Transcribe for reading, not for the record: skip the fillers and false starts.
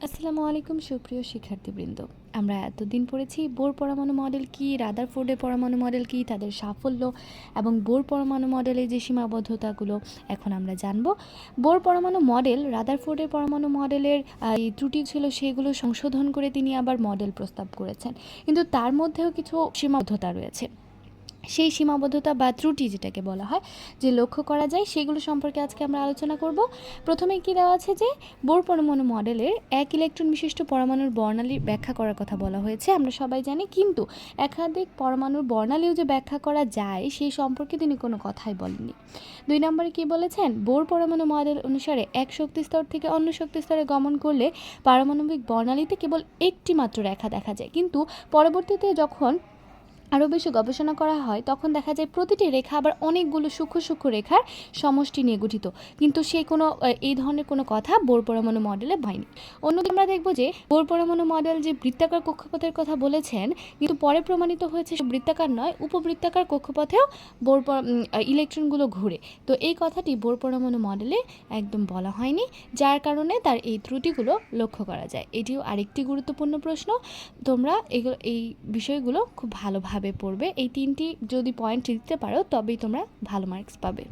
আসসালামু আলাইকুম সুপ্রিয় শিক্ষার্থীবৃন্দ। আমরা এতদিন পড়েছি বোর পরমাণু মডেল কী, রাদারফোর্ডের পরমাণু মডেল কী, তাদের সাফল্য এবং বোর পরমাণু মডেলের যে সীমাবদ্ধতাগুলো এখন আমরা জানব। বোর পরমাণু মডেল রাদারফোর্ডের পরমাণু মডেলের এই ত্রুটি ছিল সেগুলো সংশোধন করে তিনি আবার মডেল প্রস্তাব করেছেন, কিন্তু তার মধ্যেও কিছু সীমাবদ্ধতা রয়েছে। সেই সীমাবদ্ধতা বা ত্রুটি যেটাকে বলা হয়, যে লক্ষ্য করা যায়, সেগুলো সম্পর্কে আজকে আমরা আলোচনা করব। প্রথমে কি দেওয়া আছে যে বোর পরমাণু মডেলের এক ইলেকট্রন বিশিষ্ট পরমাণুর বর্ণালী ব্যাখ্যা করার কথা বলা হয়েছে, আমরা সবাই জানি, কিন্তু একাধিক পরমাণুর বর্ণালীও যে ব্যাখ্যা করা যায় সেই সম্পর্কে তিনি কোনো কথাই বলেননি। 2 নম্বরে কি বলেছেন, বোর পরমাণু মডেল অনুসারে এক শক্তি স্তর থেকে অন্য শক্তি স্তরে গমন করলে পারমাণবিক বর্ণালীতে কেবল একটি মাত্র রেখা দেখা যায়, কিন্তু পরবর্তীতে যখন আরও বেশি গবেষণা করা হয় তখন দেখা যায় প্রতিটি রেখা আবার অনেকগুলো সূক্ষ্ম সূক্ষ্ম রেখার সমষ্টি নিয়ে গঠিত, কিন্তু সেই কোনো এই ধরনের কোনো কথা বোর পরমাণু মডেলে হয়নি। অন্যদিকে আমরা দেখব যে বোর পরমাণু মডেল যে বৃত্তাকার কক্ষপথের কথা বলেছেন, কিন্তু পরে প্রমাণিত হয়েছে বৃত্তাকার নয়, উপবৃত্তাকার কক্ষপথেও বোর ইলেকট্রনগুলো ঘুরে। তো এই কথাটি বোর পরমাণু মডেলে একদম বলা হয়নি, যার কারণে তার এই ত্রুটিগুলো লক্ষ্য করা যায়। এটিও আরেকটি গুরুত্বপূর্ণ প্রশ্ন। তোমরা এই বিষয়গুলো খুব ভালোভাবে পড়বে। এই 3টি যদি পয়েন্ট দিতে পারো তবেই তোমরা ভালো মার্কস পাবে।